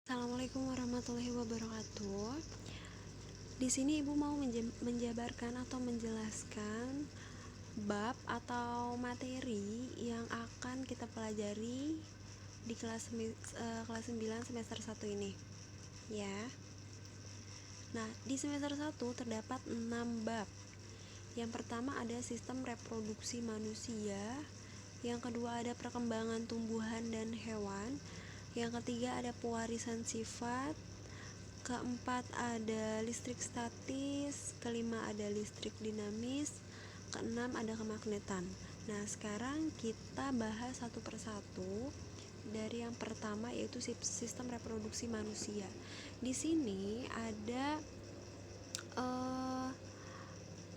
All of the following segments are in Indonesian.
Assalamualaikum warahmatullahi wabarakatuh. Di sini Ibu mau menjabarkan atau menjelaskan bab atau materi yang akan kita pelajari di kelas 9 semester 1 ini. Ya. Nah, di semester 1 terdapat 6 bab. Yang pertama ada sistem reproduksi manusia, yang kedua ada perkembangan tumbuhan dan hewan, yang ketiga ada pewarisan sifat, keempat ada listrik statis, kelima ada listrik dinamis, keenam ada kemagnetan. Nah, sekarang kita bahas satu persatu. Dari yang pertama yaitu sistem reproduksi manusia. Di sini ada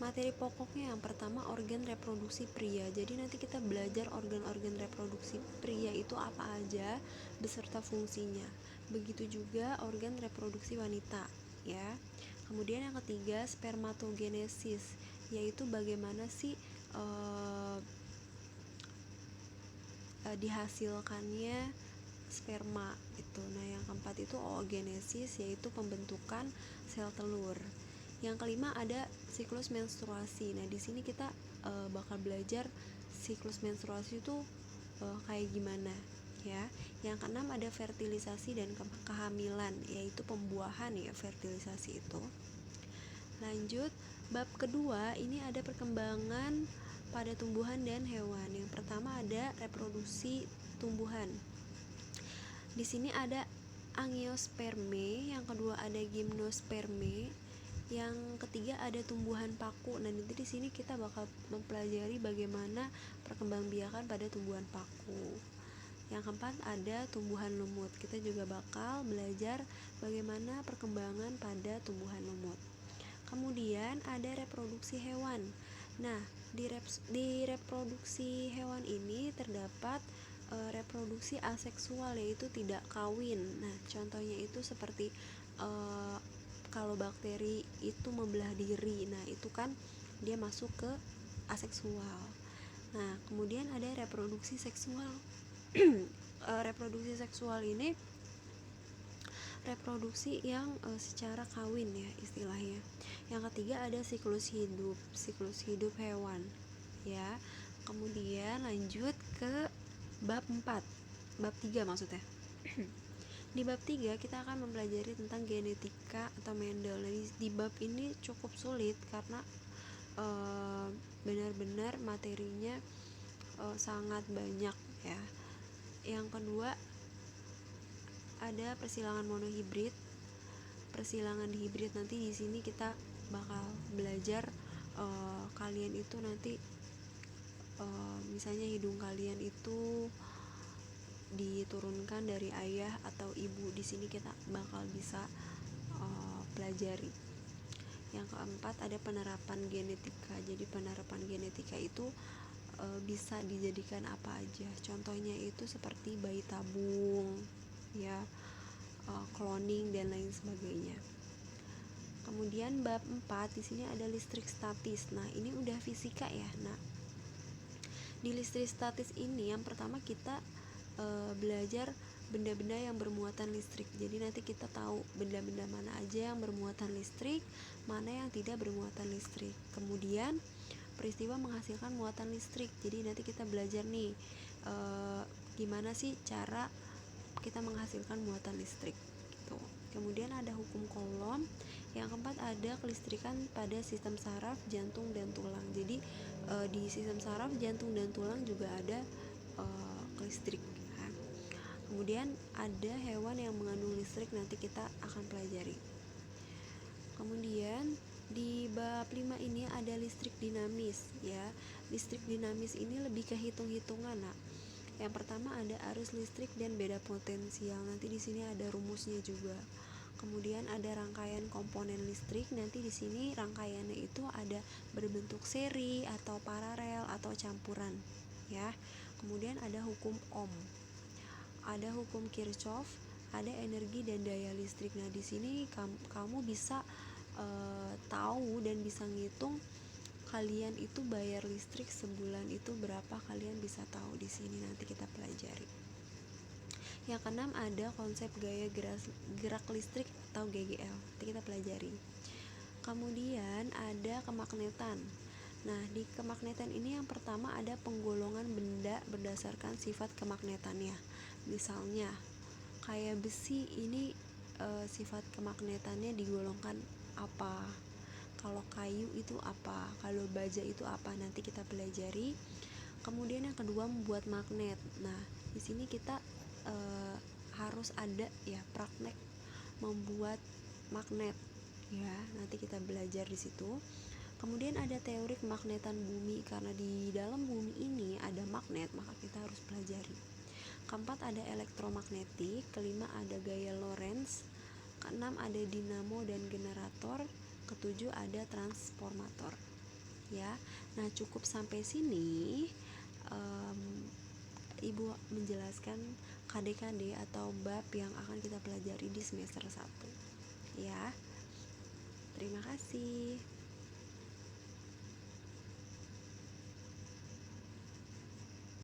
materi pokoknya. Yang pertama organ reproduksi pria. Jadi nanti kita belajar organ-organ reproduksi pria itu apa aja beserta fungsinya. Begitu juga organ reproduksi wanita, ya. Kemudian yang ketiga spermatogenesis, yaitu bagaimana sih dihasilkannya sperma itu. Nah, yang keempat itu oogenesis, yaitu pembentukan sel telur. Yang kelima ada siklus menstruasi. Nah, di sini kita bakal belajar siklus menstruasi itu kayak gimana, ya. Yang keenam ada fertilisasi dan kehamilan, yaitu pembuahan, ya, fertilisasi itu. Lanjut, bab kedua ini ada perkembangan pada tumbuhan dan hewan. Yang pertama ada reproduksi tumbuhan. Di sini ada angiosperme, yang kedua ada gimnosperme, yang ketiga ada tumbuhan paku. Nah, nanti di sini kita bakal mempelajari bagaimana perkembangbiakan pada tumbuhan paku. Yang keempat ada tumbuhan lumut. Kita juga bakal belajar bagaimana perkembangan pada tumbuhan lumut. Kemudian ada reproduksi hewan. Nah, di reproduksi hewan ini terdapat reproduksi aseksual, yaitu tidak kawin. Nah, contohnya itu seperti kalau bakteri itu membelah diri, nah itu kan dia masuk ke aseksual. Nah, kemudian ada reproduksi seksual. Reproduksi seksual ini reproduksi yang secara kawin, ya, istilahnya. Yang ketiga ada siklus hidup hewan, ya. Kemudian lanjut ke bab 4, bab 3 maksudnya. Di bab 3 kita akan mempelajari tentang genetika atau Mendel. Nah, di bab ini cukup sulit karena benar-benar materinya sangat banyak, ya. Yang kedua ada persilangan monohibrid. Persilangan hibrid nanti di sini kita bakal belajar kalian itu nanti misalnya hidung kalian itu diturunkan dari ayah atau ibu. Di sini kita bakal bisa pelajari. Yang keempat ada penerapan genetika. Jadi penerapan genetika itu bisa dijadikan apa aja. Contohnya itu seperti bayi tabung, ya, cloning dan lain sebagainya. Kemudian bab 4 di sini ada listrik statis. Nah, ini udah fisika, ya. Nah, di listrik statis ini yang pertama kita belajar benda-benda yang bermuatan listrik. Jadi nanti kita tahu benda-benda mana aja yang bermuatan listrik, mana yang tidak bermuatan listrik. Kemudian peristiwa menghasilkan muatan listrik. Jadi nanti kita belajar nih gimana sih cara kita menghasilkan muatan listrik gitu. Kemudian ada hukum Coulomb. Yang keempat ada kelistrikan pada sistem saraf, jantung dan tulang. Jadi di sistem saraf, jantung dan tulang juga ada listrik. Kemudian ada hewan yang mengandung listrik, nanti kita akan pelajari. Kemudian di bab 5 ini ada listrik dinamis, ya. Listrik dinamis ini lebih ke hitung-hitungan. Nah, yang pertama ada arus listrik dan beda potensial. Nanti di sini ada rumusnya juga. Kemudian ada rangkaian komponen listrik. Nanti di sini rangkaiannya itu ada berbentuk seri atau paralel atau campuran, ya. Kemudian ada hukum Ohm. Ada hukum Kirchhoff, ada energi dan daya listrik. Nah, di sini kamu bisa tahu dan bisa ngitung kalian itu bayar listrik sebulan itu berapa, kalian bisa tahu di sini nanti kita pelajari. Yang keenam ada konsep gaya gerak listrik atau GGL, nanti kita pelajari. Kemudian ada kemagnetan. Nah, di kemagnetan ini yang pertama ada penggolongan benda berdasarkan sifat kemagnetannya. Misalnya kayak besi ini sifat kemagnetannya digolongkan apa, kalau kayu itu apa, kalau baja itu apa, nanti kita pelajari. Kemudian yang kedua membuat magnet. Nah, di sini kita harus ada ya praktek membuat magnet ya, nanti kita belajar di situ. Kemudian ada teori kemagnetan bumi, karena di dalam bumi ini ada magnet, maka kita harus pelajari. Keempat ada elektromagnetik, kelima ada gaya Lorentz, keenam ada dinamo dan generator, ketujuh ada transformator ya. Nah, cukup sampai sini Ibu menjelaskan KD-KD atau bab yang akan kita pelajari di semester 1 ya. Terima kasih.